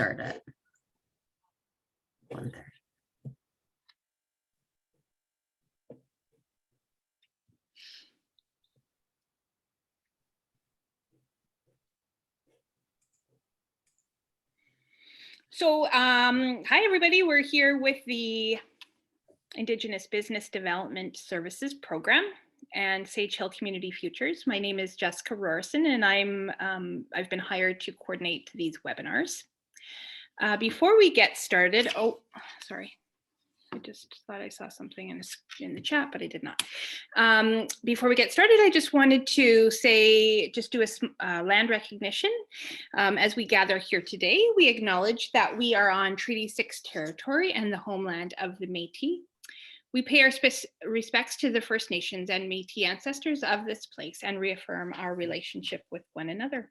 start at 1:30. So, hi everybody, we're here with the Indigenous Business Development Services Program and Sage Hill Community Futures. My name is Jessica Rorson, and I've been hired to coordinate these webinars. Before we get started, oh, sorry. I just thought I saw something in the chat, but I did not. Before we get started, I just wanted to say, just do a land recognition. As we gather here today, we acknowledge that we are on Treaty 6 territory and the homeland of the Métis. We pay our respects to the First Nations and Métis ancestors of this place and reaffirm our relationship with one another.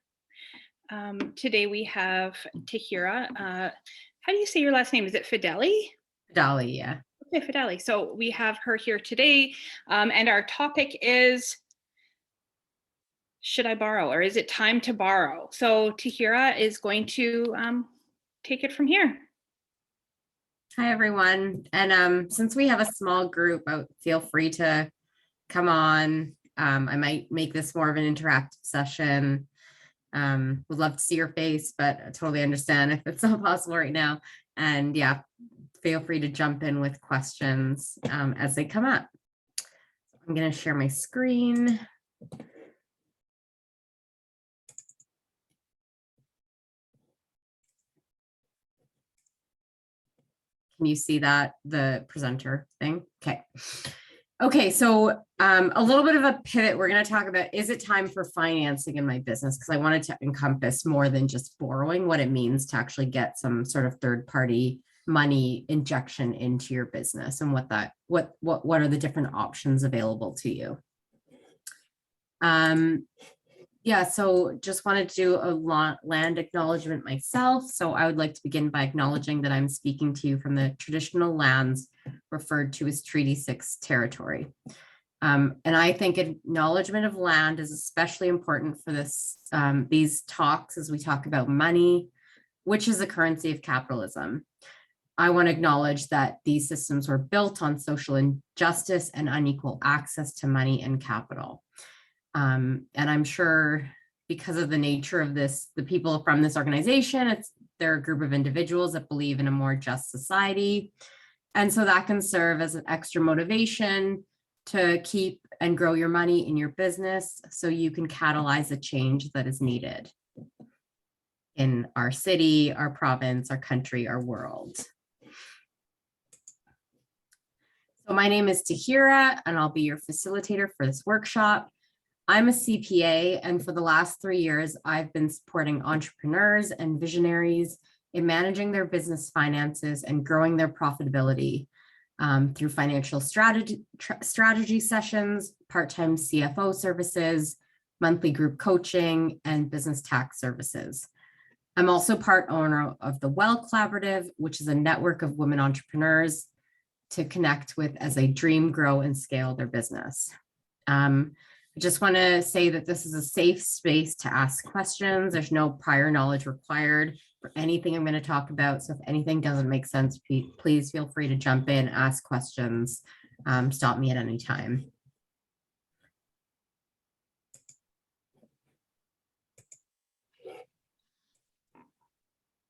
Today we have Tahira. How do you say your last name? Is it Fideli? Fideli, yeah. Okay, Fideli. So we have her here today, and our topic is, should I borrow, or is it time to borrow? So Tahira is going to take it from here. Hi, everyone. And since we have a small group, feel free to come on. I might make this more of an interactive session. Would love to see your face, but I totally understand if it's not possible right now. And yeah, feel free to jump in with questions as they come up. I'm going to share my screen. Can you see that, the presenter thing? Okay. Okay, so a little bit of a pivot. We're going to talk about, is it time for financing in my business? Because I wanted to encompass more than just borrowing, what it means to actually get some sort of third-party money injection into your business, and what are the different options available to you. Yeah, so just wanted to do a land acknowledgement myself. So I would like to begin by acknowledging that I'm speaking to you from the traditional lands referred to as Treaty 6 territory. And I think acknowledgement of land is especially important for these talks as we talk about money, which is a currency of capitalism. I want to acknowledge that these systems were built on social injustice and unequal access to money and capital. And I'm sure because of the nature of this, the people from this organization, they're a group of individuals that believe in a more just society. And so that can serve as an extra motivation to keep and grow your money in your business so you can catalyze the change that is needed in our city, our province, our country, our world. So my name is Tahira, and I'll be your facilitator for this workshop. I'm a CPA, and for the last 3 years, I've been supporting entrepreneurs and visionaries in managing their business finances and growing their profitability through financial strategy sessions, part-time CFO services, monthly group coaching, and business tax services. I'm also part owner of the Well Collaborative, which is a network of women entrepreneurs to connect with as they dream, grow, and scale their business. I just want to say that this is a safe space to ask questions. There's no prior knowledge required for anything I'm going to talk about. So if anything doesn't make sense, please feel free to jump in, ask questions, stop me at any time.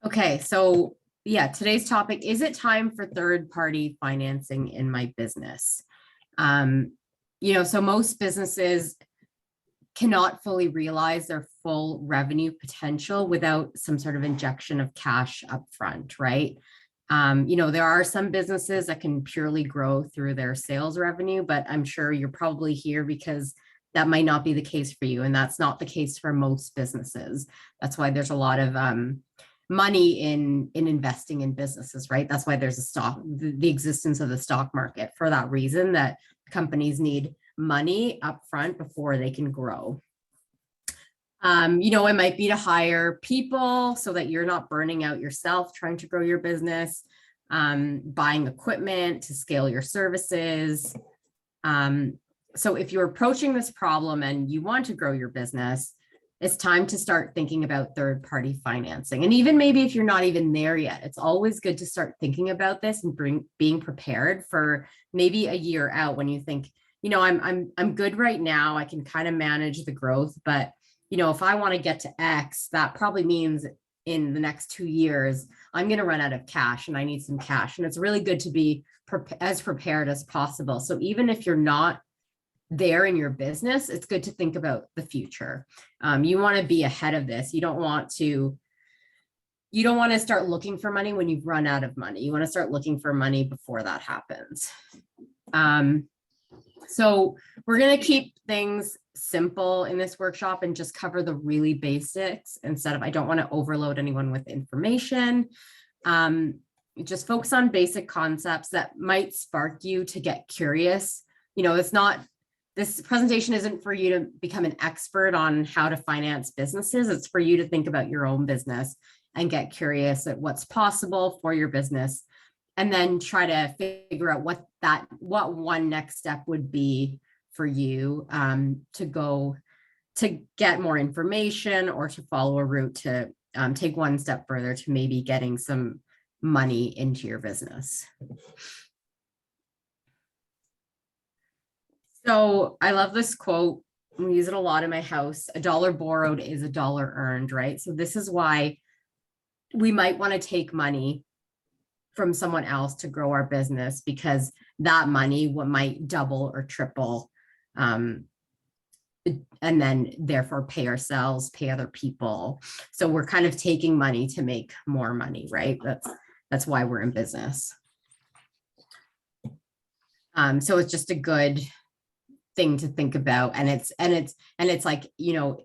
Okay, so yeah, today's topic, is it time for third-party financing in my business? So most businesses cannot fully realize their full revenue potential without some sort of injection of cash up front, right? There are some businesses that can purely grow through their sales revenue, but I'm sure you're probably here because that might not be the case for you. And that's not the case for most businesses. That's why there's a lot of money in investing in businesses, right? That's why there's the existence of the stock market, for that reason, that companies need money up front before they can grow. It might be to hire people so that you're not burning out yourself trying to grow your business, buying equipment to scale your services. So if you're approaching this problem and you want to grow your business, it's time to start thinking about third-party financing. And even maybe if you're not even there yet, it's always good to start thinking about this and being prepared for maybe a year out when you think, you know, I'm good right now. I can kind of manage the growth, but you know, if I want to get to X, that probably means in the next 2 years, I'm going to run out of cash and I need some cash. And it's really good to be as prepared as possible. So even if you're not there in your business, it's good to think about the future. You want to be ahead of this. You don't want to start looking for money when you've run out of money. You want to start looking for money before that happens. So we're going to keep things simple in this workshop and just cover the really basics instead of, I don't want to overload anyone with information. Just focus on basic concepts that might spark you to get curious. You know, this presentation isn't for you to become an expert on how to finance businesses. It's for you to think about your own business and get curious at what's possible for your business. And then try to figure out what one next step would be for you to get more information or to follow a route to take one step further to maybe getting some money into your business. So I love this quote. We use it a lot in my house. A dollar borrowed is a dollar earned, right? So this is why we might want to take money from someone else to grow our business, because that money might double or triple, and then therefore pay ourselves, pay other people. So we're kind of taking money to make more money, right? That's why we're in business. So it's just a good thing to think about. And it's like, you know,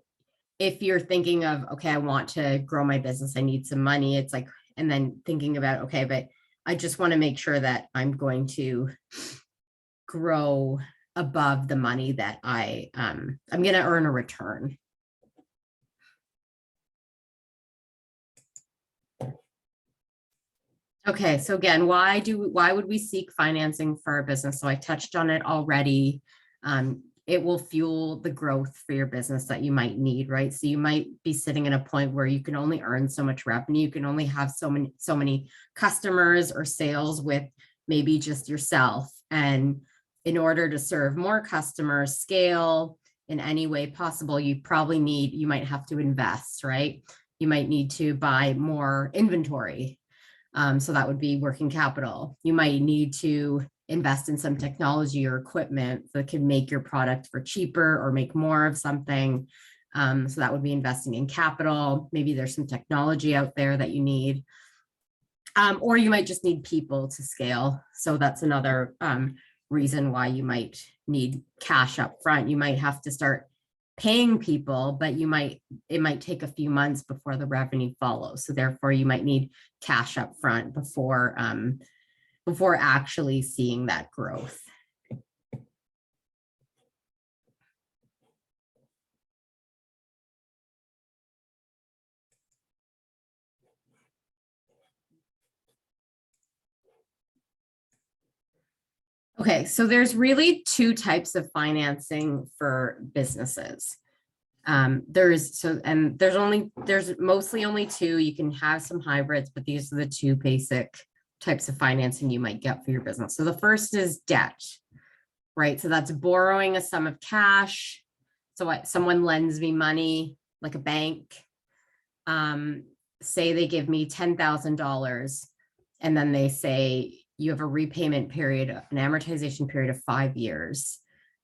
if you're thinking of, okay, I want to grow my business, I need some money. It's like, and then thinking about, okay, but I just want to make sure that I'm going to grow above the money that I'm going to earn a return. Okay, so again, why would we seek financing for our business? So I touched on it already. It will fuel the growth for your business that you might need, right? So you might be sitting at a point where you can only earn so much revenue. You can only have so many customers or sales with maybe just yourself. And in order to serve more customers, scale in any way possible, you might have to invest, right? You might need to buy more inventory. So that would be working capital. You might need to invest in some technology or equipment that can make your product for cheaper or make more of something. So that would be investing in capital. Maybe there's some technology out there that you need. Or you might just need people to scale. So that's another reason why you might need cash up front. You might have to start paying people, but it might take a few months before the revenue follows. So therefore you might need cash up front before actually seeing that growth. Okay, so there's really two types of financing for businesses. There's mostly only two. You can have some hybrids, but these are the two basic types of financing you might get for your business. So the first is debt, right? So that's borrowing a sum of cash. So someone lends me money, like a bank. Say they give me $10,000 and then they say you have a repayment period, an amortization period of 5 years.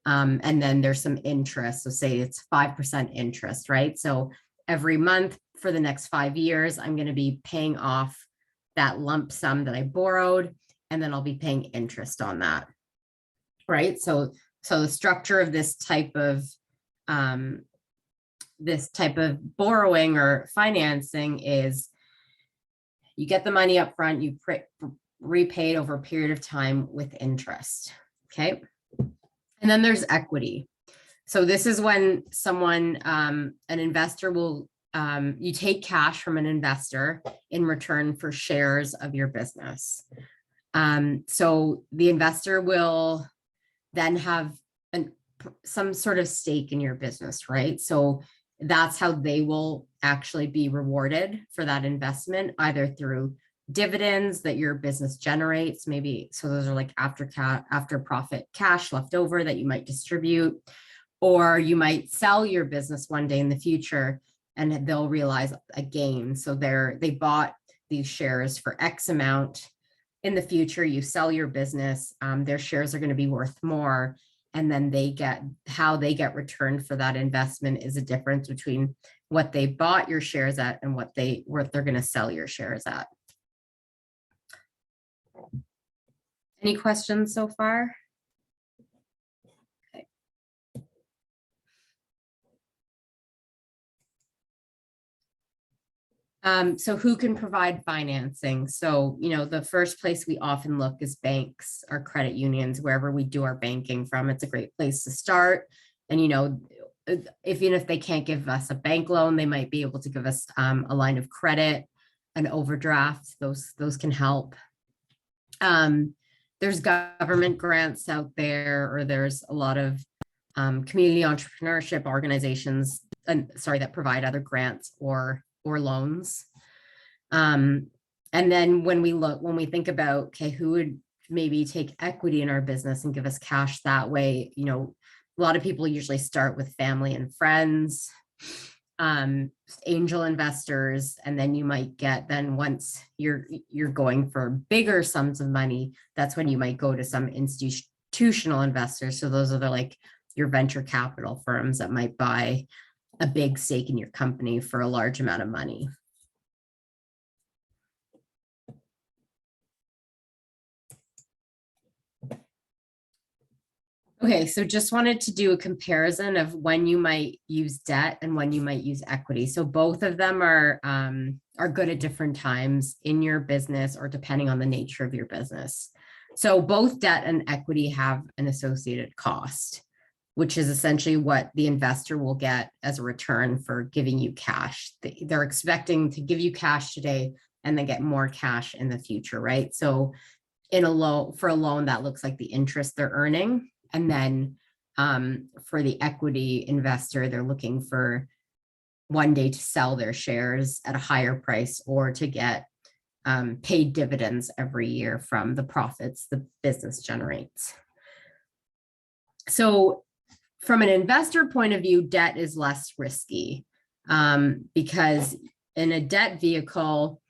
And then there's some interest. So say it's 5% interest, right? So every month for the next 5 years, I'm going to be paying off that lump sum that I borrowed, and then I'll be paying interest on that, right? So the structure of this type of borrowing or financing is you get the money up front, you repay it over a period of time with interest, okay? And then there's equity. So this is when an investor will, you take cash from an investor in return for shares of your business. So the investor will then have some sort of stake in your business, right? So that's how they will actually be rewarded for that investment, either through dividends that your business generates, maybe. So those are like after profit cash left over that you might distribute, or you might sell your business one day in the future and they'll realize a gain. So they bought these shares for X amount. In the future, you sell your business, their shares are going to be worth more. And then how they get returned for that investment is a difference between what they bought your shares at and what they're going to sell your shares at. Any questions so far? Okay. So who can provide financing? So, the first place we often look is banks or credit unions, wherever we do our banking from. It's a great place to start. And, even if they can't give us a bank loan, they might be able to give us a line of credit, an overdraft. Those can help. There's government grants out there, or there's a lot of community entrepreneurship organizations, that provide other grants or loans. And then when we think about, okay, who would maybe take equity in our business and give us cash that way, a lot of people usually start with family and friends, angel investors, and then you might get, then once you're going for bigger sums of money, that's when you might go to some institutional investors. So those are like your venture capital firms that might buy a big stake in your company for a large amount of money. Okay, so just wanted to do a comparison of when you might use debt and when you might use equity. So both of them are good at different times in your business, or depending on the nature of your business. So both debt and equity have an associated cost, which is essentially what the investor will get as a return for giving you cash. They're expecting to give you cash today and then get more cash in the future, right? So for a loan, that looks like the interest they're earning. And then for the equity investor, they're looking for one day to sell their shares at a higher price, or to get paid dividends every year from the profits the business generates. So from an investor point of view, debt is less risky because in a debt vehicle,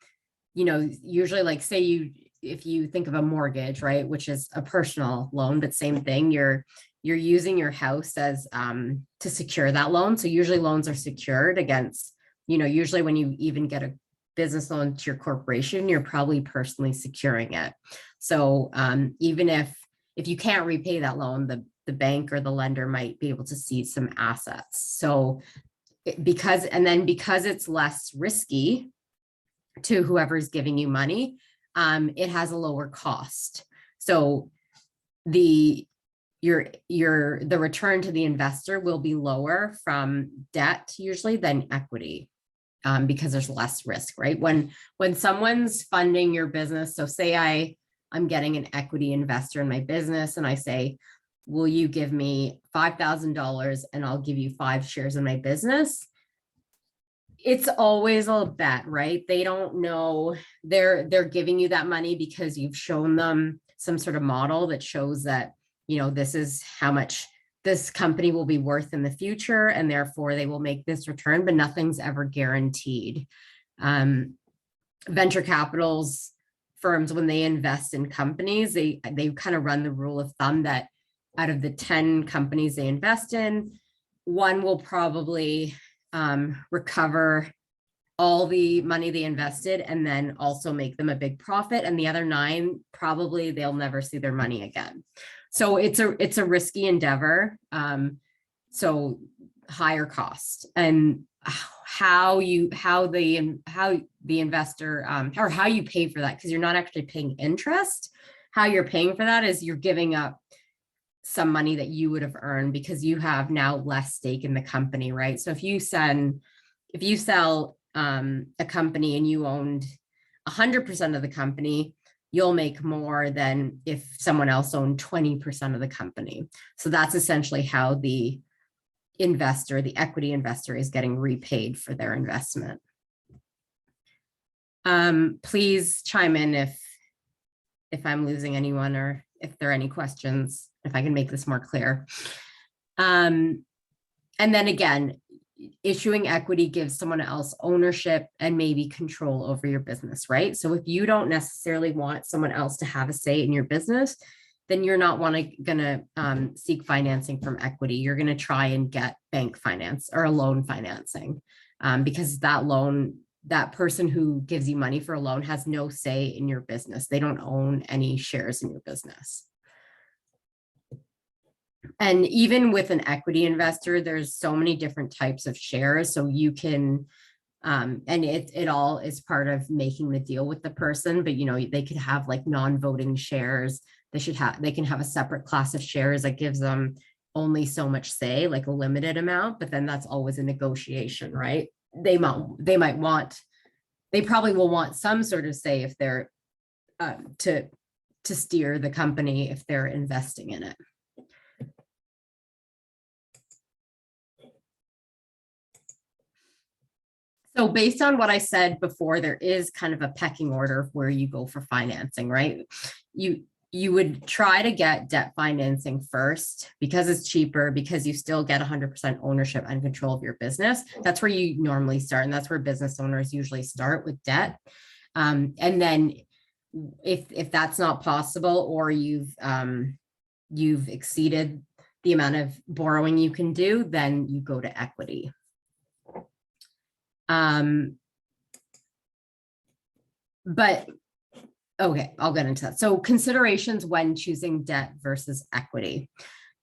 usually, like, say if you think of a mortgage, right, which is a personal loan, but same thing, you're using your house as to secure that loan. So usually loans are secured against, usually when you even get a business loan to your corporation, you're probably personally securing it. So even if you can't repay that loan, the bank or the lender might be able to seize some assets. So because it's less risky to whoever's giving you money, it has a lower cost. So the return to the investor will be lower from debt usually than equity, because there's less risk, right? When someone's funding your business, so say I'm getting an equity investor in my business and I say, will you give me $5,000 and I'll give you 5 shares in my business? It's always a bet, right? They don't know they're giving you that money because you've shown them some sort of model that shows that, this is how much this company will be worth in the future, and therefore they will make this return, but nothing's ever guaranteed. Venture capitals firms, when they invest in companies, they kind of run the rule of thumb that out of the 10 companies they invest in, one will probably recover all the money they invested and then also make them a big profit, and the other 9 probably they'll never see their money again. So it's a risky endeavor. So higher cost, and how the investor or how you pay for that, because you're not actually paying interest. How you're paying for that is you're giving up some money that you would have earned because you have now less stake in the company, right? So if you sell a company and you owned 100% of the company, you'll make more than if someone else owned 20% of the company. So that's essentially how the investor, the equity investor, is getting repaid for their investment. Please chime in if I'm losing anyone, or if there are any questions, if I can make this more clear. And then again, issuing equity gives someone else ownership and maybe control over your business, right? So if you don't necessarily want someone else to have a say in your business, then you're not gonna seek financing from equity. You're gonna try and get bank finance or a loan financing, because that person who gives you money for a loan has no say in your business. They don't own any shares in your business. And even with an equity investor, there's so many different types of shares. So you can, and it all is part of making the deal with the person, but they could have like non-voting shares. They can have a separate class of shares that gives them only so much say, like a limited amount, but then that's always a negotiation, right? They probably will want some sort of say if they're to steer the company if they're investing in it. So based on what I said before, there is kind of a pecking order of where you go for financing, right? You would try to get debt financing first because it's cheaper, because you still get 100% ownership and control of your business. That's where you normally start, and that's where business owners usually start, with debt. And then if that's not possible, or you've exceeded the amount of borrowing you can do, then you go to equity. But okay, I'll get into that. So considerations when choosing debt versus equity.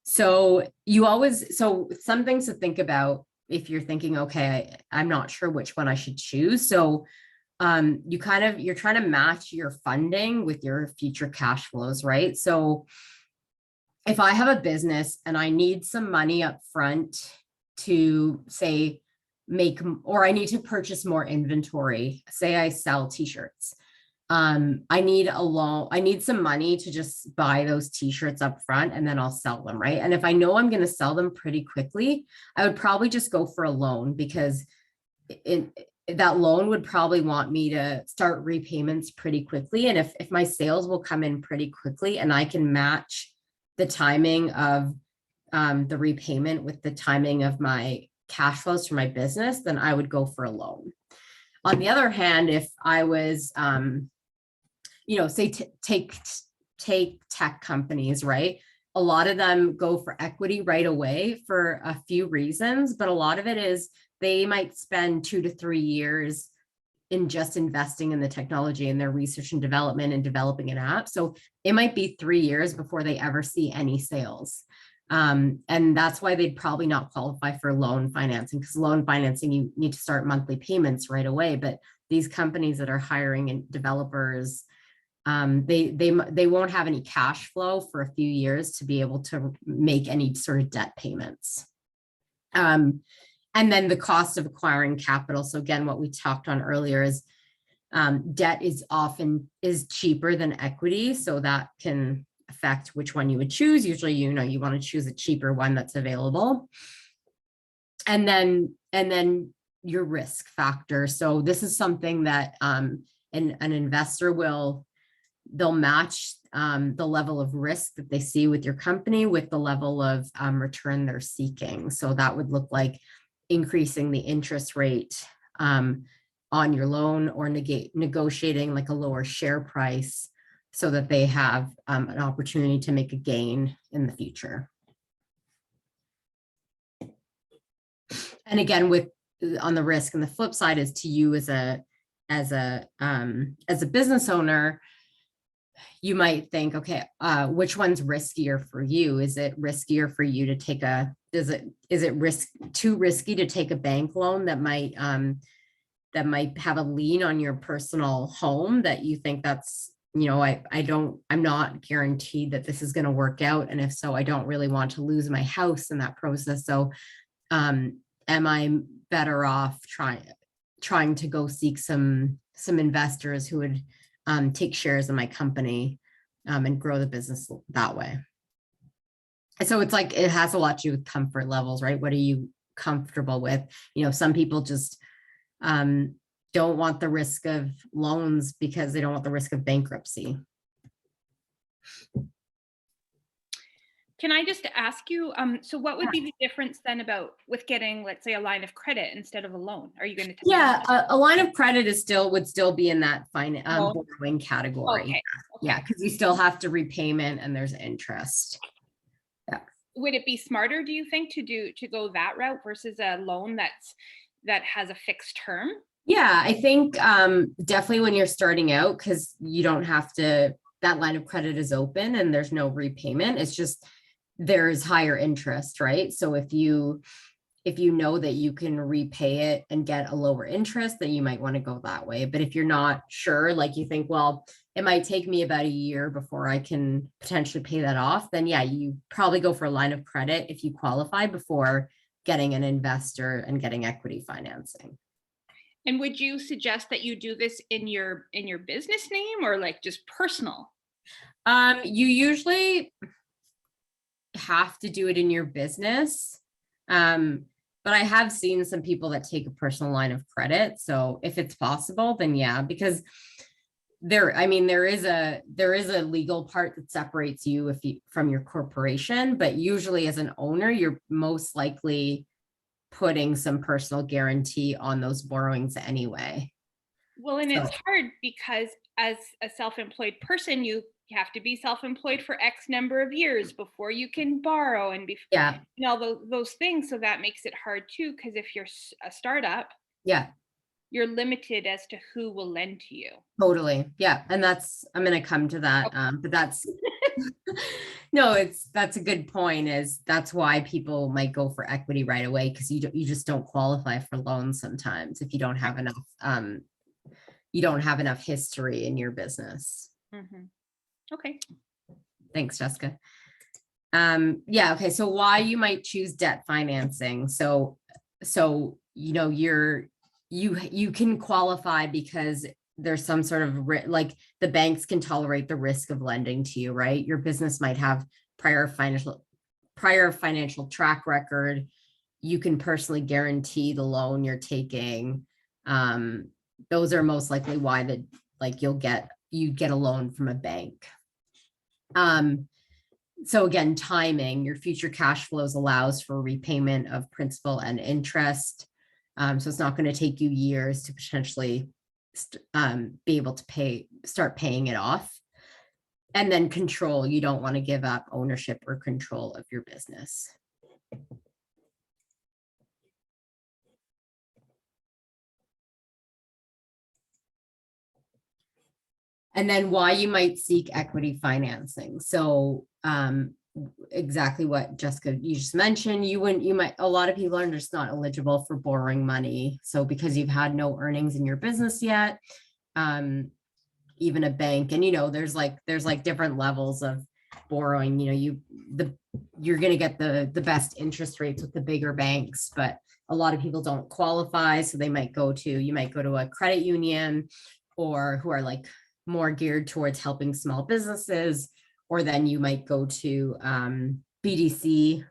So some things to think about if you're thinking, okay, I'm not sure which one I should choose. So you're trying to match your funding with your future cash flows, right? So if I have a business and I need some money up front to say or I need to purchase more inventory, say I sell t-shirts. I need a loan. I need some money to just buy those t-shirts up front, and then I'll sell them, right? And if I know I'm going to sell them pretty quickly, I would probably just go for a loan, because that loan would probably want me to start repayments pretty quickly. And if my sales will come in pretty quickly and I can match the timing of the repayment with the timing of my cash flows for my business, then I would go for a loan. On the other hand, if I was, say take tech companies, right? A lot of them go for equity right away for a few reasons, but a lot of it is they might spend 2 to 3 years in just investing in the technology and their research and development and developing an app. So it might be 3 years before they ever see any sales. And that's why they'd probably not qualify for loan financing, because loan financing, you need to start monthly payments right away. But these companies that are hiring developers, they won't have any cash flow for a few years to be able to make any sort of debt payments. And then the cost of acquiring capital. So again, what we talked on earlier is debt is cheaper than equity. So that can affect which one you would choose. Usually, you want to choose a cheaper one that's available. And then your risk factor. So this is something that an investor they'll match the level of risk that they see with your company with the level of return they're seeking. So that would look like increasing the interest rate on your loan, or negotiating like a lower share price so that they have an opportunity to make a gain in the future. And again, on the risk, and the flip side is to you as a business owner, you might think, okay, which one's riskier for you? Is it riskier for you to take is it too risky to take a bank loan that might have a lien on your personal home, that you think that's, I'm not guaranteed that this is going to work out. And if so, I don't really want to lose my house in that process. So am I better off trying to go seek some investors who would take shares in my company and grow the business that way? So it's like, it has a lot to do with comfort levels, right? What are you comfortable with. Some people just don't want the risk of loans because they don't want the risk of bankruptcy. Can I just ask you, so what would be the difference then with getting, let's say, a line of credit instead of a loan? Are you going to tell me? Yeah, a line of credit would still be in that Oh. borrowing category. Okay. Yeah, because you still have to repayment and there's interest. Would it be smarter, do you think, to go that route versus a loan that has a fixed term? Yeah, I think definitely when you're starting out, because you don't have to, that line of credit is open and there's no repayment. It's just there's higher interest, right? So if you know that you can repay it and get a lower interest, then you might want to go that way. But if you're not sure, like you think, well, it might take me about a year before I can potentially pay that off, then yeah, you probably go for a line of credit if you qualify before getting an investor and getting equity financing. And would you suggest that you do this in your business name or like just personal? You usually have to do it in your business. But I have seen some people that take a personal line of credit. So if it's possible, then yeah, because there is a legal part that separates you from your corporation, but usually as an owner, you're most likely putting some personal guarantee on those borrowings anyway. Well, and it's hard because as a self-employed person, you have to be self-employed for X number of years before you can borrow and those things. So that makes it hard too, because if you're a startup, you're limited as to who will lend to you. Totally. Yeah. And I'm going to come to that. But that's, that's a good point, that's why people might go for equity right away. Cause you just don't qualify for loans sometimes if you don't have enough history in your business. Mm-hmm. Okay. Thanks, Jessica. Yeah. Okay. So why you might choose debt financing. So, you can qualify because there's some sort of like the banks can tolerate the risk of lending to you, right? Your business might have prior financial track record. You can personally guarantee the loan you're taking. Those are most likely why you get a loan from a bank. So again, timing, your future cash flows allows for repayment of principal and interest. So it's not going to take you years to potentially be able to start paying it off. And then control, you don't want to give up ownership or control of your business. And then why you might seek equity financing. So exactly what Jessica, you just mentioned, a lot of people are just not eligible for borrowing money. So because you've had no earnings in your business yet, even a bank, and there's different levels of borrowing. You're going to get the best interest rates with the bigger banks, but a lot of people don't qualify. So you might go to a credit union, or who are like more geared towards helping small businesses, or then you might go to BDC.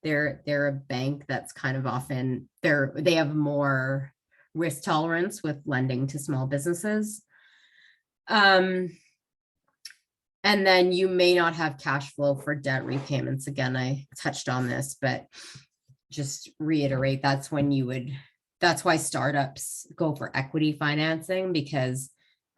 They're a bank that's kind of often they have more risk tolerance with lending to small businesses. And then you may not have cash flow for debt repayments. Again, I touched on this, but just reiterate, that's why startups go for equity financing, because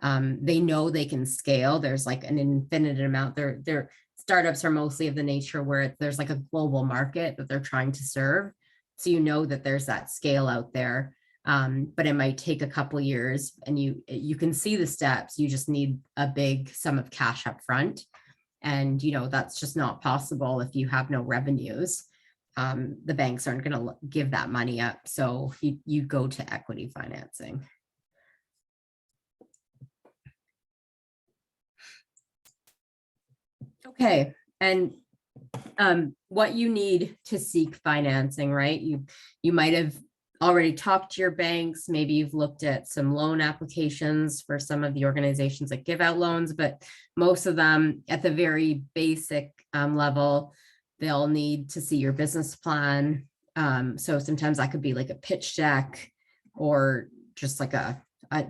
they know they can scale. There's like an infinite amount. Their startups are mostly of the nature where there's like a global market that they're trying to serve. So that there's that scale out there. But it might take a couple of years, and you can see the steps. You just need a big sum of cash up front. And, that's just not possible if you have no revenues. The banks aren't going to give that money up. So you go to equity financing. Okay. And what you need to seek financing, right? You might have already talked to your banks. Maybe you've looked at some loan applications for some of the organizations that give out loans, but most of them at the very basic level, they'll need to see your business plan So sometimes that could be like a pitch deck or just like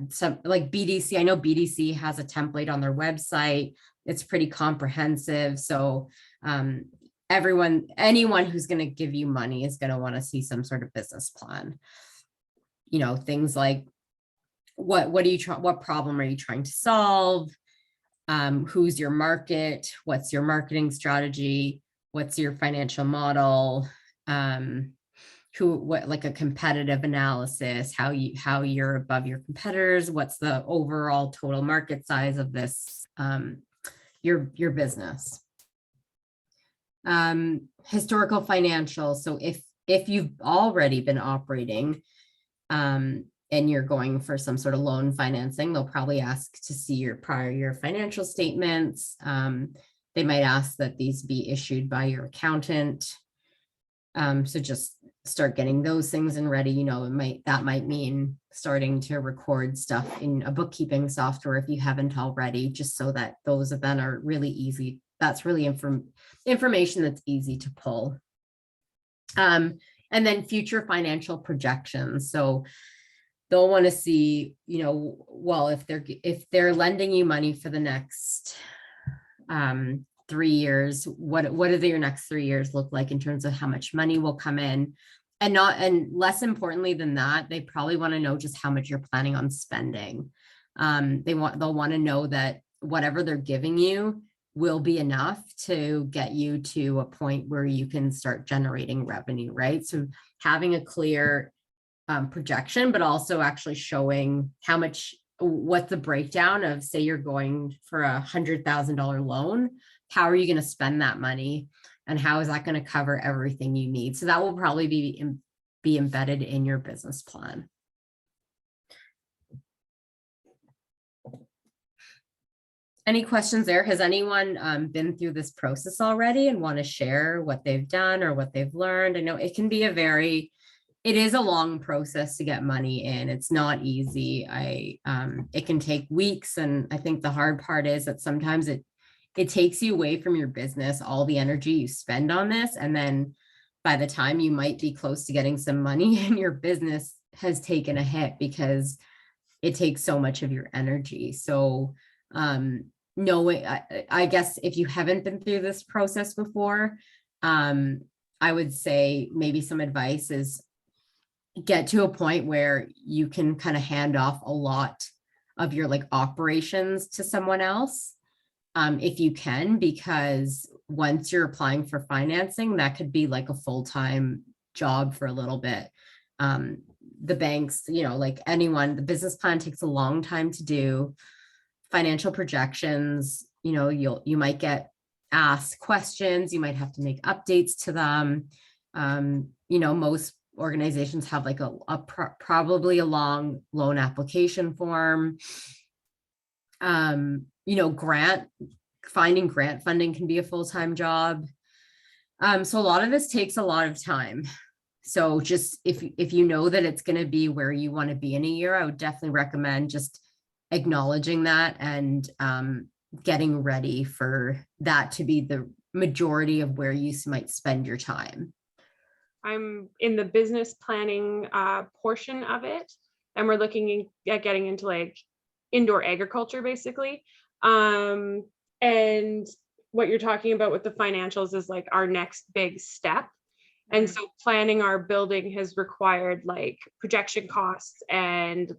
some like BDC. I know BDC has a template on their website. It's pretty comprehensive. So anyone who's going to give you money is going to want to see some sort of business plan. Things like what problem are you trying to solve? Who's your market? What's your marketing strategy? What's your financial model? Like a competitive analysis, how you're above your competitors, what's the overall total market size of this, your business. Historical financials. So if you've already been operating, and you're going for some sort of loan financing, they'll probably ask to see your prior year financial statements. They might ask that these be issued by your accountant. So just start getting those things in ready. That might mean starting to record stuff in a bookkeeping software if you haven't already, just so that those then are really easy. That's really information that's easy to pull. And then future financial projections. So they'll want to see, well, if they're lending you money for the next 3 years, what do your next 3 years look like in terms of how much money will come in? And less importantly than that, they probably want to know just how much you're planning on spending. They'll want to know that whatever they're giving you will be enough to get you to a point where you can start generating revenue, right? So having a clear projection, but also actually showing what's the breakdown of, say you're going for $100,000 loan, how are you going to spend that money and how is that going to cover everything you need? So that will probably be embedded in your business plan. Any questions there? Has anyone been through this process already and want to share what they've done or what they've learned? I know it can be it is a long process to get money in. It's not easy. It can take weeks. And I think the hard part is that sometimes it takes you away from your business, all the energy you spend on this. And then by the time you might be close to getting some money in, your business has taken a hit because it takes so much of your energy. So I guess if you haven't been through this process before, I would say maybe some advice is get to a point where you can kind of hand off a lot of your operations to someone else, if you can, because once you're applying for financing, that could be like a full-time job for a little bit. The banks, like anyone, the business plan takes a long time to do. Financial projections, you might get asked questions, you might have to make updates to them. Most organizations have probably a long loan application form. Finding grant funding can be a full-time job. So a lot of this takes a lot of time. So just if you know that it's going to be where you want to be in a year, I would definitely recommend just acknowledging that and getting ready for that to be the majority of where you might spend your time. I'm in the business planning portion of it, and we're looking at getting into indoor agriculture, basically. And what you're talking about with the financials is our next big step. And so planning our building has required projection costs and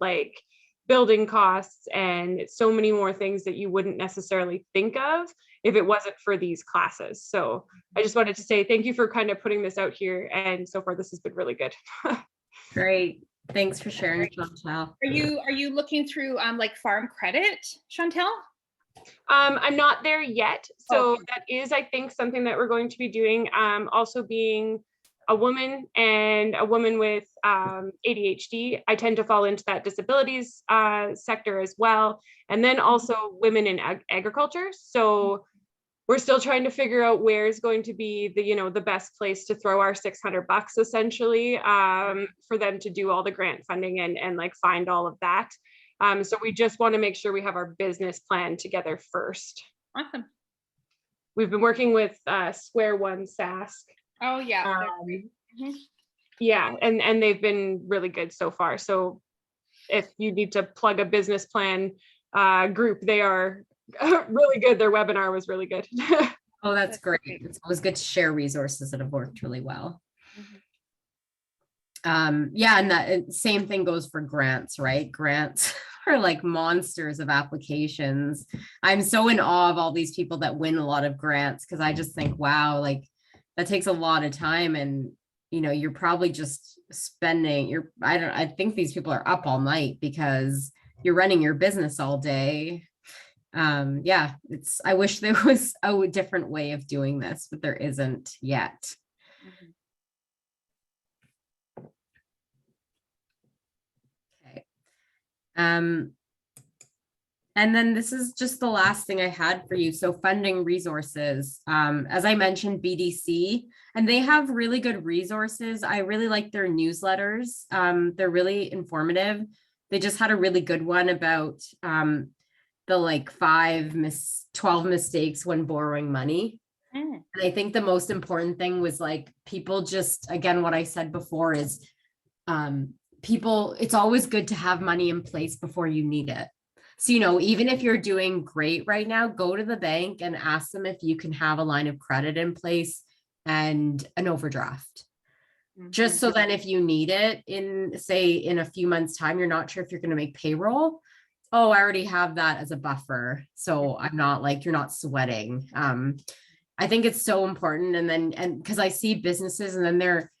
building costs and so many more things that you wouldn't necessarily think of if it wasn't for these classes. So I just wanted to say thank you for kind of putting this out here. And so far, this has been really good. Great. Thanks for sharing, Chantel. Are you looking through farm credit, Chantel? I'm not there yet. So that is, I think, something that we're going to be doing. Also being a woman and a woman with ADHD, I tend to fall into that disabilities sector as well. And then also women in agriculture. So we're still trying to figure out where is going to be the best place to throw our $600 essentially for them to do all the grant funding and find all of that. So we just want to make sure we have our business plan together first. Awesome. We've been working with Square One Sask. Oh yeah. Yeah, and they've been really good so far. So if you need to plug a business plan group, they are really good. Their webinar was really good. Oh, that's That's great. great. It's always good to share resources that have worked really well. Mhm. Yeah, and that same thing goes for grants, right? Grants are like monsters of applications. I'm so in awe of all these people that win a lot of grants because I just think, wow, like that takes a lot of time, and you're probably just spending I think these people are up all night because you're running your business all day. Yeah, I wish there was a different way of doing this, but there isn't yet. Mhm. Okay. Um, And then this is just the last thing I had for you. So funding resources. As I mentioned, BDC, and they have really good resources. I really like their newsletters. They're really informative. They just had a really good one about the like 12 mistakes when borrowing money. Mm. And I think the most important thing was like people just, again, what I said before is people, it's always good to have money in place before you need it. So, even if you're doing great right now, go to the bank and ask them if you can have a line of credit in place and an overdraft. Just so then if you need it in a few months' time, you're not sure if you're going to make payroll. Oh, I already have that as a buffer. So I'm not like, you're not sweating. I think it's so important. And because I see businesses and then they're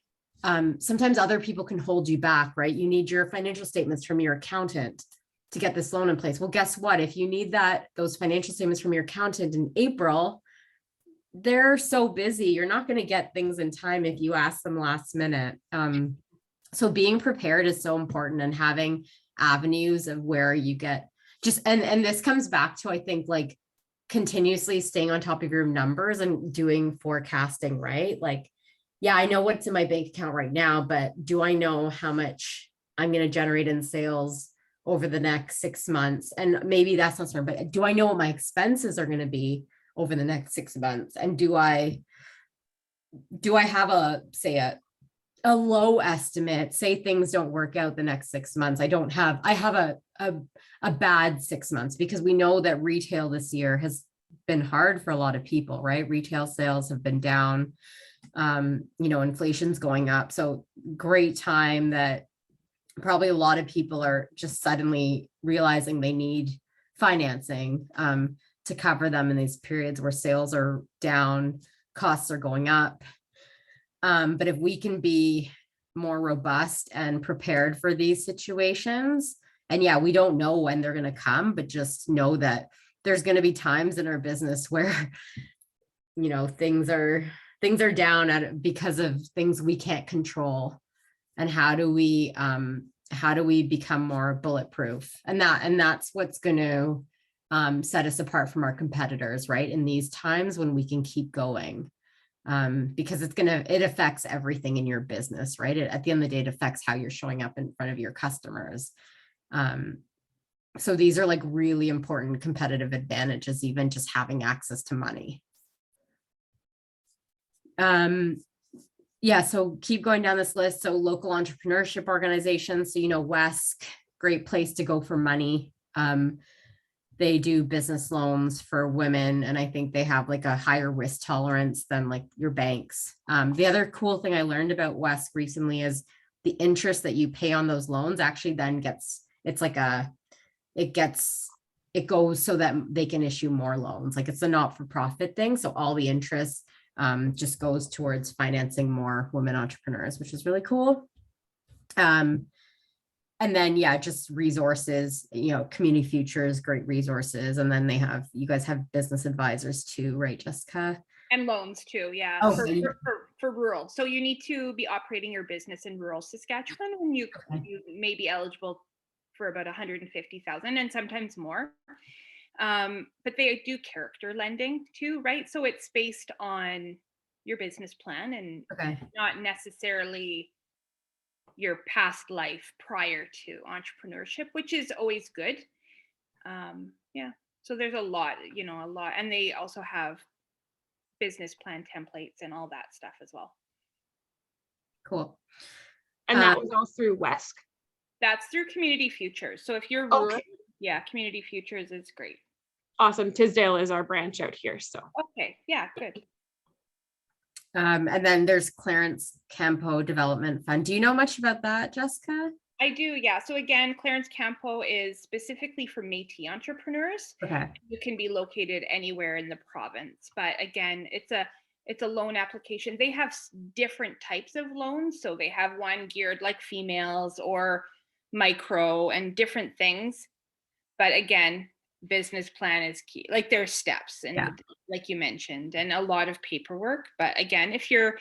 sometimes other people can hold you back, right? You need your financial statements from your accountant to get this loan in place. Well, guess what? If you need those financial statements from your accountant in April, they're so busy. You're not going to get things in time if you ask them last minute. So being prepared is so important, and having avenues of where you get and this comes back to, I think, like continuously staying on top of your numbers and doing forecasting, right? Like, yeah, I know what's in my bank account right now, but do I know how much I'm going to generate in sales over the next 6 months? And maybe that's not certain, but do I know what my expenses are going to be over the next 6 months? And do I have a low estimate, say things don't work out the next 6 months? I have a bad 6 months, because we know that retail this year has been hard for a lot of people, right? Retail sales have been down. Inflation's going up. So great time that probably a lot of people are just suddenly realizing they need financing to cover them in these periods where sales are down, costs are going up. But if we can be more robust and prepared for these situations, and yeah, we don't know when they're going to come, but just know that there's going to be times in our business where, things are down because of things we can't control. And how do we become more bulletproof? And that's what's going to set us apart from our competitors, right? In these times when we can keep going. Because it affects everything in your business, right? At the end of the day, it affects how you're showing up in front of your customers. So these are like really important competitive advantages, even just having access to money. Yeah, so keep going down this list. So local entrepreneurship organizations, so WESC, great place to go for money. They do business loans for women, and I think they have like a higher risk tolerance than like your banks. The other cool thing I learned about WESC recently is the interest that you pay on those loans actually then it goes so that they can issue more loans. Like, it's a not-for-profit thing. So all the interest just goes towards financing more women entrepreneurs, which is really cool. And then, yeah, just resources, Community Futures, great resources. And then you guys have business advisors too, right, Jessica? And loans too, yeah, Oh, for rural. So you need to be operating your business in rural Saskatchewan, and you may be eligible for about 150,000 and sometimes more. But they do character lending too, right? So it's based on your business plan and not necessarily your past life prior to entrepreneurship, which is always good. Yeah, so there's a lot, and they also have business plan templates and all that stuff as well. Cool. And that was all through WESC. That's through Community Futures. So if you're rural, Okay. yeah, Community Futures is great. Awesome. Tisdale is our branch out here. So Okay, yeah, good. And then there's Clarence Campo Development Fund. Do you know much about that, Jessica? I do, yeah. So again, Clarence Campo is specifically for Métis entrepreneurs. Okay. You can be located anywhere in the province, but again, it's a loan application. They have different types of loans. So they have one geared like females or micro and different things. But again, business plan is key. Like there's steps and Yeah. like you mentioned, and a lot of paperwork. But again, if you're,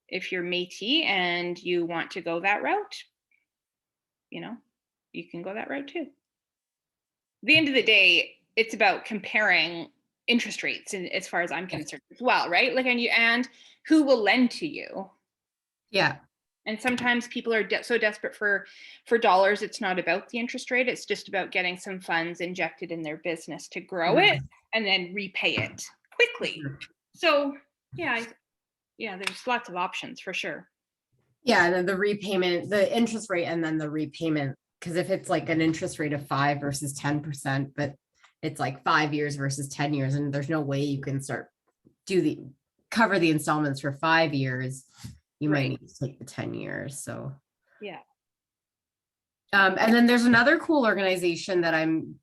if you're Métis and you want to go that route, you can go that route too. At the end of the day, it's about comparing interest rates, and as far as I'm concerned as well, right? Like, and who will lend to you? Yeah. And sometimes people are so desperate for dollars. It's not about the interest rate. It's just about getting some funds injected in their business to grow it and then repay it quickly. So yeah, there's lots of options for sure. Yeah, and then the repayment, the interest rate, and then the repayment. Because if it's like an interest rate of 5 versus 10%, but it's like 5 years versus 10 years, and there's no way you can cover the installments for 5 years. You might need to take the 10 years. So yeah. And then there's another cool organization that I'm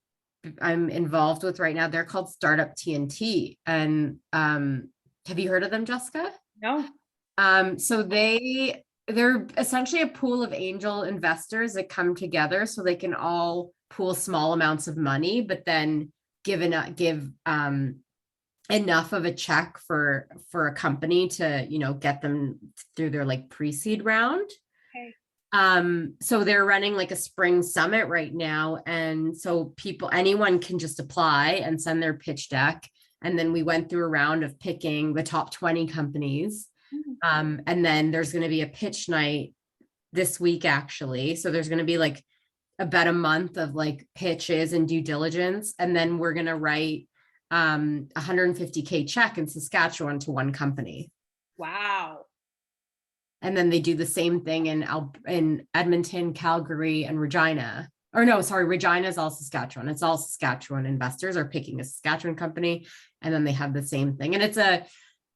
involved with right now. They're called Startup TNT. And have you heard of them, Jessica? No. So they're essentially a pool of angel investors that come together so they can all pool small amounts of money, but then give enough of a check for a company to, get them through their like pre-seed round. Okay. So they're running like a spring summit right now. And so anyone can just apply and send their pitch deck. And then we went through a round of picking the top 20 companies. And then there's going to be a pitch night this week, actually. So there's going to be like about a month of like pitches and due diligence. And then we're going to write $150K check in Saskatchewan to one company. Wow. And then they do the same thing in Edmonton, Calgary, and Regina. Or no, sorry, Regina is all Saskatchewan. It's all Saskatchewan investors are picking a Saskatchewan company, and then they have the same thing. And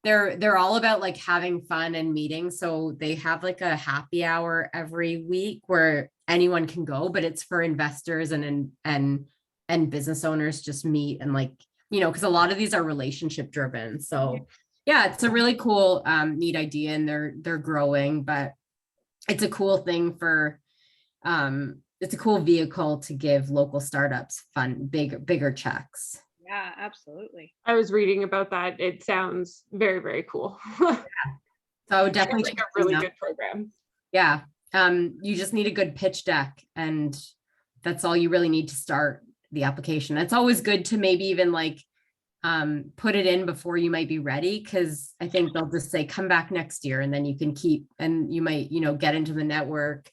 they're all about like having fun and meeting. So they have like a happy hour every week where anyone can go, but it's for investors and business owners just meet and like, because a lot of these are relationship driven. So yeah, it's a really cool, neat idea, and they're growing, but it's a cool thing it's a cool vehicle to give local startups bigger checks. Yeah, absolutely. I was reading about that. It sounds very, very cool. So definitely like a really good program. Yeah. You just need a good pitch deck, and that's all you really need to start the application. It's always good to maybe even like put it in before you might be ready, because I think they'll just say come back next year, and then you can and you might get into the network.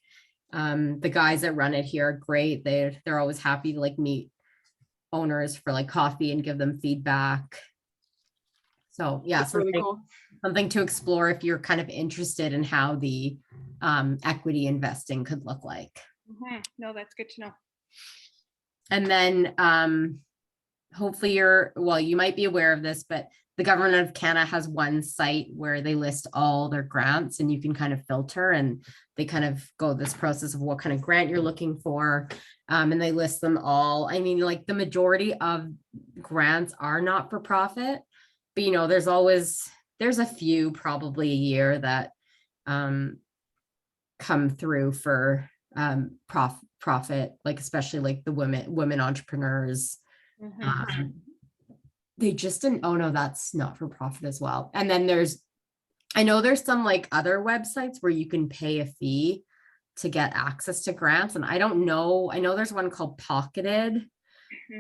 The guys that run it here are great. They're always happy to like meet owners for like coffee and give them feedback. So yeah, really cool. Something to explore if you're kind of interested in how the equity investing could look like. No, that's good to know. And then hopefully you might be aware of this, but the government of Canada has one site where they list all their grants, and you can kind of filter, and they kind of go this process of what kind of grant you're looking for. And they list them all. I mean, like the majority of grants are not for profit, but there's a few probably a year that come through for profit, like especially like the women entrepreneurs. They just didn't, oh no, that's not for profit as well. And then I know there's some like other websites where you can pay a fee to get access to grants. And I don't know, I know there's one called Pocketed,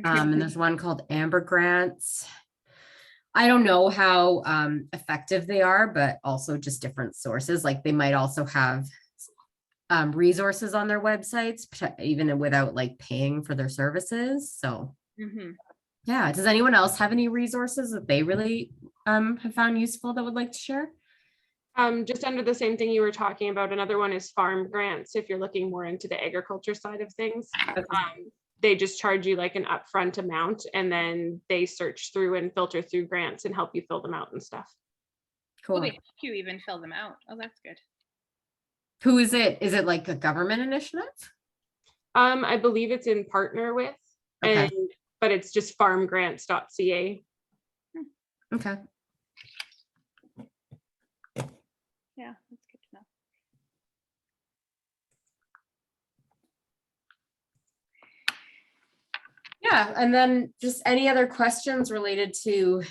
and there's one called Amber Grants. I don't know how effective they are, but also just different sources. Like they might also have resources on their websites, even without like paying for their services. So yeah, does anyone else have any resources that they really have found useful that would like to share? Just under the same thing you were talking about, another one is farm grants. If you're looking more into the agriculture side of things, they just charge you like an upfront amount, and then they search through and filter through grants and help you fill them out and stuff. Oh, Cool. they help you even fill them out. Oh, that's good. Who is it? Is it like a government initiative? I believe it's in partner with, Okay. but it's just farmgrants.ca. Okay. Yeah, that's good to know. Yeah, and then just any other questions related to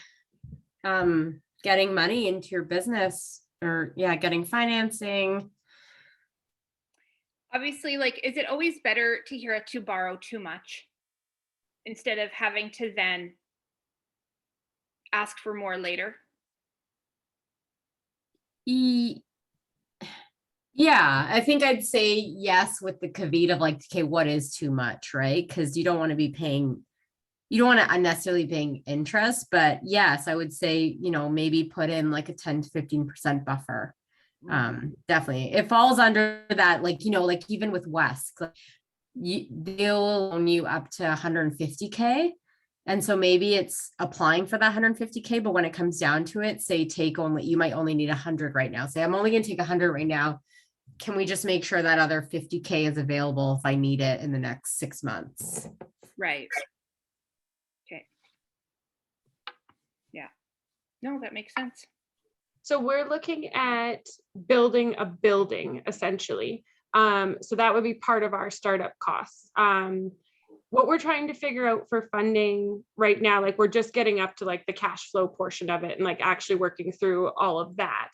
getting money into your business, or getting financing. Obviously, like, is it always better to hear it to borrow too much instead of having to then ask for more later? Yeah, I think I'd say yes with the caveat of like, okay, what is too much, right? Because you don't want to be paying, you don't want to unnecessarily paying interest, but yes, I would say, maybe put in like a 10 to 15% buffer. Definitely. It falls under that, like, like even with West, they'll loan you up to 150K. And so maybe it's applying for that 150K, but when it comes down to it, say you might only need 100 right now. Say I'm only going to take 100 right now. Can we just make sure that other 50K is available if I need it in the next 6 months? Right. Okay. Yeah. No, that makes sense. So we're looking at building a building essentially. So that would be part of our startup costs. What we're trying to figure out for funding right now, like we're just getting up to like the cash flow portion of it and like actually working through all of that.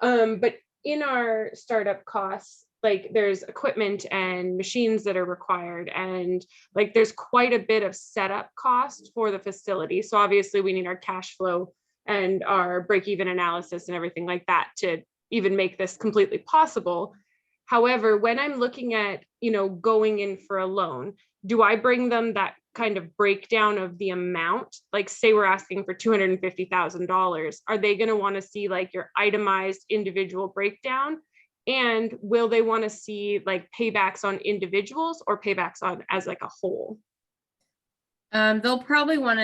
But in our startup costs, like there's equipment and machines that are required, and like there's quite a bit of setup cost for the facility. So obviously we need our cash flow and our break-even analysis and everything like that to even make this completely possible. However, when I'm looking at, going in for a loan, do I bring them that kind of breakdown of the amount? Like say we're asking for $250,000. Are they going to want to see like your itemized individual breakdown? And will they want to see like paybacks on individuals or paybacks on as like a whole? They'll probably want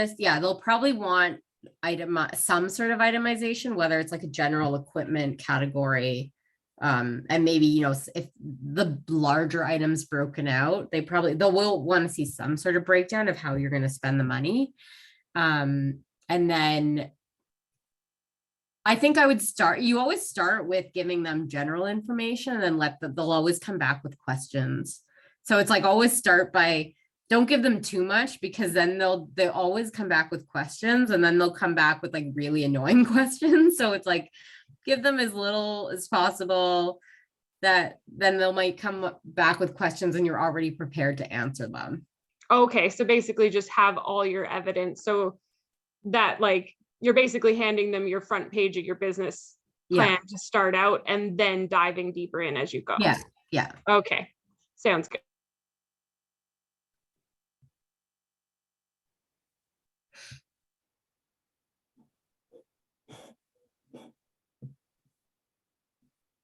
some sort of itemization, whether it's like a general equipment category. And maybe, if the larger items broken out, they'll want to see some sort of breakdown of how you're going to spend the money. And then I think you always start with giving them general information and then they'll always come back with questions. So it's like always start by, don't give them too much, because then they'll always come back with questions, and then they'll come back with like really annoying questions. So it's like, give them as little as possible, that then they'll might come back with questions and you're already prepared to answer them. Okay, so basically just have all your evidence so that like you're basically handing them your front page of your business plan to start out and then diving deeper in as you go. Yeah. Okay, sounds good.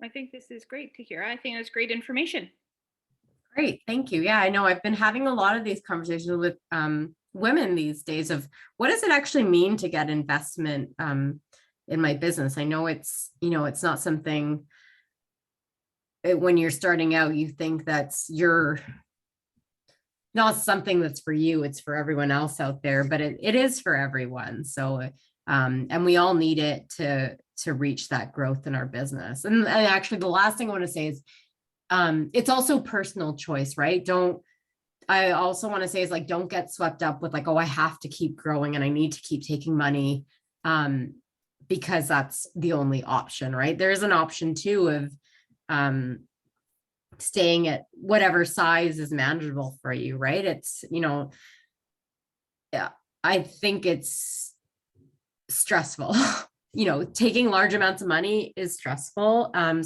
I think this is great to hear. I think that's great information. Great, thank you. Yeah, I know I've been having a lot of these conversations with women these days of what does it actually mean to get investment in my business. I know it's not something when you're starting out, you think not something that's for you, it's for everyone else out there, but it is for everyone. So and we all need it to reach that growth in our business. And actually the last thing I want to say is it's also personal choice, right? I also want to say is like, don't get swept up with like, oh, I have to keep growing and I need to keep taking money because that's the only option, right? There is an option too of staying at whatever size is manageable for you, right? It's, I think it's stressful. Taking large amounts of money is stressful. And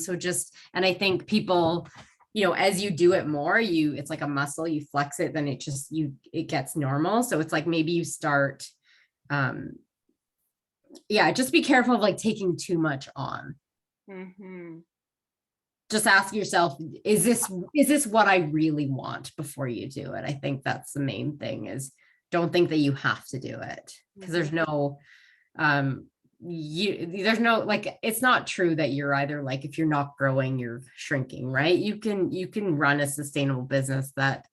I think people, as you do it more, it's like a muscle, you flex it, then it gets normal. So it's like, maybe you start, just be careful of like taking too much on. Mm-hmm. Just ask yourself, is this what I really want before you do it? I think that's the main thing, is don't think that you have to do it, because there's no there's no, like, it's not true that you're either, like, if you're not growing, you're shrinking, right? You can run a sustainable business that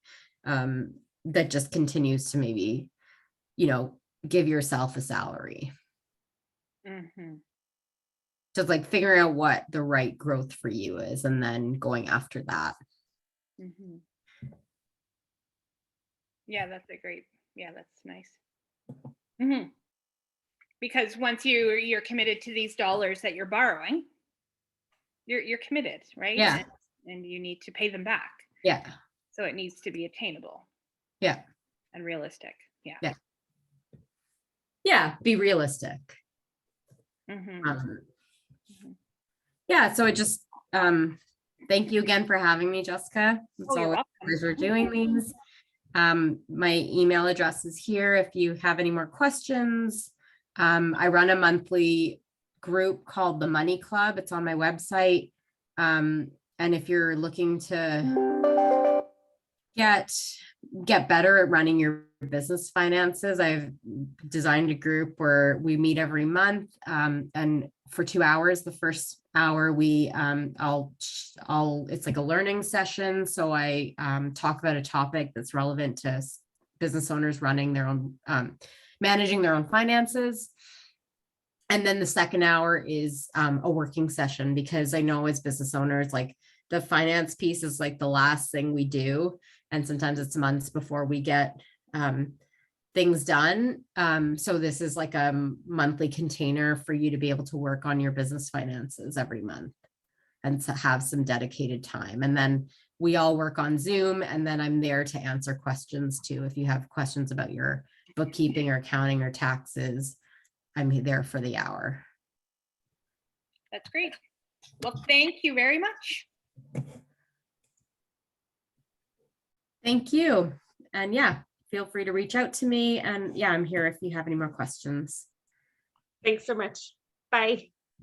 that just continues to maybe, give yourself a salary. Mm-hmm. Just like figuring out what the right growth for you is and then going after that. Mm-hmm. Yeah, that's nice. Mm-hmm. Because once you're committed to these dollars that you're borrowing, you're committed, right? Yeah. And you need to pay them back. Yeah. So it needs to be attainable. Yeah. And realistic. Yeah. Yeah. Yeah. Be realistic. Mm-hmm. Yeah. So it just, thank you again for having me, Jessica. It's you're always welcome. a pleasure doing these. My email address is here if you have any more questions. I run a monthly group called the Money Club. It's on my website. And if you're looking to get better at running your business finances, I've designed a group where we meet every month, and for 2 hours. The first hour we it's like a learning session, so I talk about a topic that's relevant to business owners running their own, managing their own finances. And then the second hour is a working session, because I know as business owners, like, the finance piece is like the last thing we do. And sometimes it's months before we get things done. So this is like a monthly container for you to be able to work on your business finances every month and to have some dedicated time. And then we all work on Zoom, and then I'm there to answer questions too. If you have questions about your bookkeeping or accounting or taxes, I'm there for the hour. That's great. Well, thank you very much. Thank you. And yeah, feel free to reach out to me. And yeah, I'm here if you have any more questions. Thanks so much. Bye.